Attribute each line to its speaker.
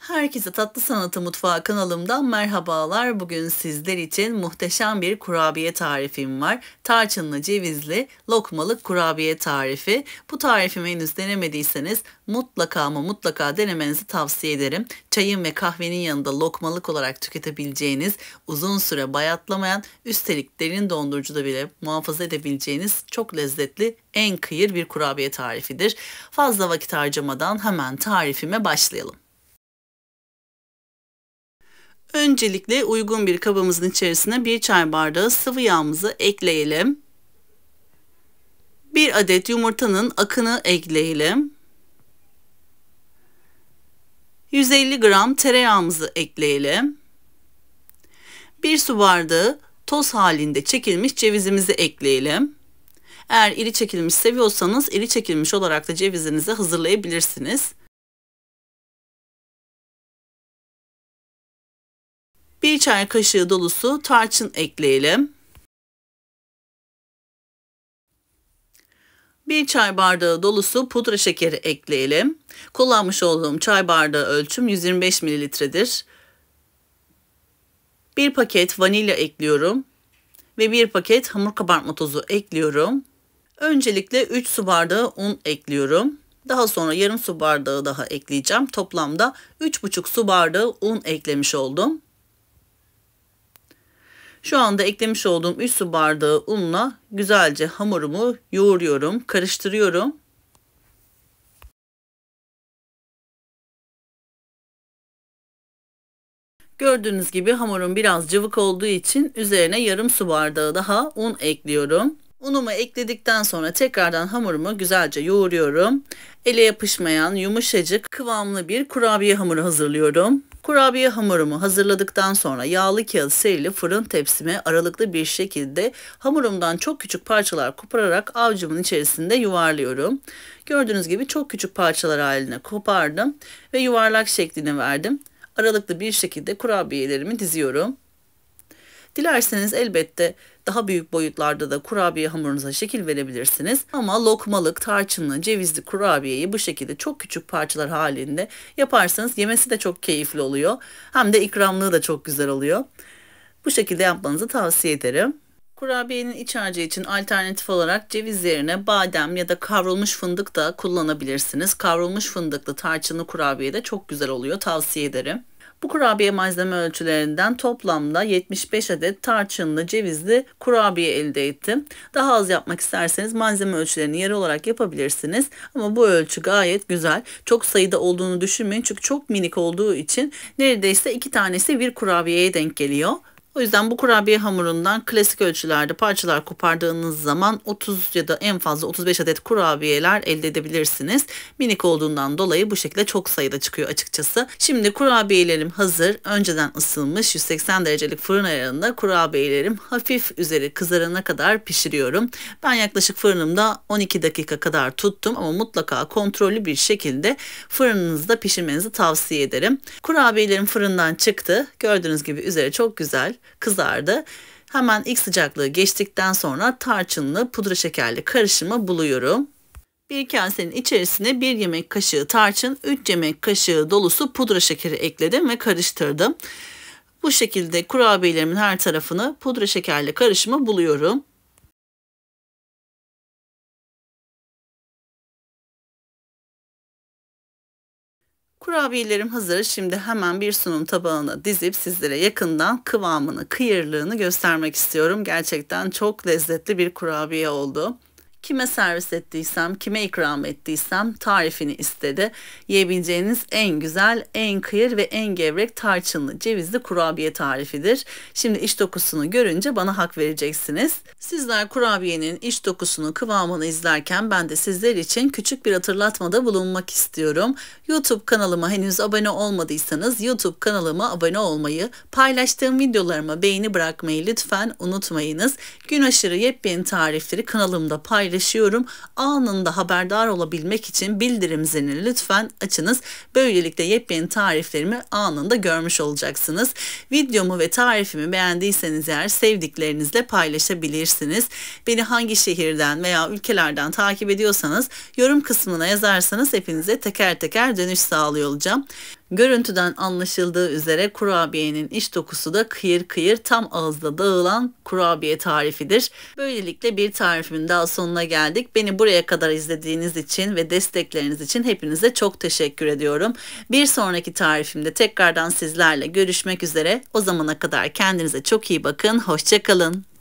Speaker 1: Herkese Tatlı Sanatı Mutfağı kanalımdan merhabalar. Bugün sizler için muhteşem bir kurabiye tarifim var. Tarçınlı cevizli lokmalık kurabiye tarifi. Bu tarifimi henüz denemediyseniz mutlaka ama mutlaka denemenizi tavsiye ederim. Çayın ve kahvenin yanında lokmalık olarak tüketebileceğiniz, uzun süre bayatlamayan, üstelik derin dondurucuda bile muhafaza edebileceğiniz çok lezzetli, en kıyır bir kurabiye tarifidir. Fazla vakit harcamadan hemen tarifime başlayalım. Öncelikle uygun bir kabımızın içerisine 1 çay bardağı sıvı yağımızı ekleyelim. 1 adet yumurtanın akını ekleyelim. 150 gram tereyağımızı ekleyelim. 1 su bardağı toz halinde çekilmiş cevizimizi ekleyelim. Eğer iri çekilmiş seviyorsanız iri çekilmiş olarak da cevizinizi hazırlayabilirsiniz. 1 çay kaşığı dolusu tarçın ekleyelim. 1 çay bardağı dolusu pudra şekeri ekleyelim. Kullanmış olduğum çay bardağı ölçüm 125 mililitredir. 1 paket vanilya ekliyorum ve 1 paket hamur kabartma tozu ekliyorum. Öncelikle 3 su bardağı un ekliyorum. Daha sonra yarım su bardağı daha ekleyeceğim. Toplamda 3,5 su bardağı un eklemiş oldum. Şu anda eklemiş olduğum 3 su bardağı unla güzelce hamurumu yoğuruyorum, karıştırıyorum. Gördüğünüz gibi hamurum biraz cıvık olduğu için üzerine yarım su bardağı daha un ekliyorum. Unumu ekledikten sonra tekrardan hamurumu güzelce yoğuruyorum. Ele yapışmayan yumuşacık kıvamlı bir kurabiye hamuru hazırlıyorum. Kurabiye hamurumu hazırladıktan sonra yağlı kağıt serili fırın tepsime aralıklı bir şekilde hamurumdan çok küçük parçalar kopararak avucumun içerisinde yuvarlıyorum. Gördüğünüz gibi çok küçük parçalar haline kopardım ve yuvarlak şeklini verdim. Aralıklı bir şekilde kurabiyelerimi diziyorum. Dilerseniz elbette daha büyük boyutlarda da kurabiye hamurunuza şekil verebilirsiniz. Ama lokmalık, tarçınlı, cevizli kurabiyeyi bu şekilde çok küçük parçalar halinde yaparsanız yemesi de çok keyifli oluyor. Hem de ikramlığı da çok güzel oluyor. Bu şekilde yapmanızı tavsiye ederim. Kurabiyenin iç harcı için alternatif olarak ceviz yerine badem ya da kavrulmuş fındık da kullanabilirsiniz. Kavrulmuş fındıklı tarçınlı kurabiye de çok güzel oluyor, tavsiye ederim. Bu kurabiye malzeme ölçülerinden toplamda 75 adet tarçınlı cevizli kurabiye elde ettim. Daha az yapmak isterseniz malzeme ölçülerini yarı olarak yapabilirsiniz. Ama bu ölçü gayet güzel. Çok sayıda olduğunu düşünmeyin çünkü çok minik olduğu için neredeyse 2 tanesi bir kurabiyeye denk geliyor. O yüzden bu kurabiye hamurundan klasik ölçülerde parçalar kopardığınız zaman 30 ya da en fazla 35 adet kurabiyeler elde edebilirsiniz. Minik olduğundan dolayı bu şekilde çok sayıda çıkıyor açıkçası. Şimdi kurabiyelerim hazır. Önceden ısınmış 180 derecelik fırın ayarında kurabiyelerim hafif üzeri kızarana kadar pişiriyorum. Ben yaklaşık fırınımda 12 dakika kadar tuttum ama mutlaka kontrollü bir şekilde fırınınızda pişirmenizi tavsiye ederim. Kurabiyelerim fırından çıktı. Gördüğünüz gibi üzeri çok güzel kızardı. Hemen ilk sıcaklığı geçtikten sonra tarçınlı pudra şekerli karışımı buluyorum. Bir kasenin içerisine 1 yemek kaşığı tarçın, 3 yemek kaşığı dolusu pudra şekeri ekledim ve karıştırdım. Bu şekilde kurabiyelerimin her tarafını pudra şekerli karışımı buluyorum. Kurabiyelerim hazır. Şimdi hemen bir sunum tabağına dizip sizlere yakından kıvamını, kıyırlığını göstermek istiyorum. Gerçekten çok lezzetli bir kurabiye oldu. Kime servis ettiysem, kime ikram ettiysem tarifini istedi. Yiyebileceğiniz en güzel, en kıyır ve en gevrek tarçınlı cevizli kurabiye tarifidir. Şimdi iç dokusunu görünce bana hak vereceksiniz. Sizler kurabiyenin iç dokusunu, kıvamını izlerken ben de sizler için küçük bir hatırlatmada bulunmak istiyorum. YouTube kanalıma henüz abone olmadıysanız YouTube kanalıma abone olmayı, paylaştığım videolarıma beğeni bırakmayı lütfen unutmayınız. Gün aşırı yepyeni tarifleri kanalımda paylaşıyorum. Anında haberdar olabilmek için bildirim zilini lütfen açınız. Böylelikle yepyeni tariflerimi anında görmüş olacaksınız. Videomu ve tarifimi beğendiyseniz eğer sevdiklerinizle paylaşabilirsiniz. Beni hangi şehirden veya ülkelerden takip ediyorsanız yorum kısmına yazarsanız hepinize teker teker dönüş sağlıyor olacağım. Görüntüden anlaşıldığı üzere kurabiyenin iç dokusu da kıyır kıyır tam ağızda dağılan kurabiye tarifidir. Böylelikle bir tarifimin daha sonuna geldik. Beni buraya kadar izlediğiniz için ve destekleriniz için hepinize çok teşekkür ediyorum. Bir sonraki tarifimde tekrardan sizlerle görüşmek üzere. O zamana kadar kendinize çok iyi bakın. Hoşça kalın.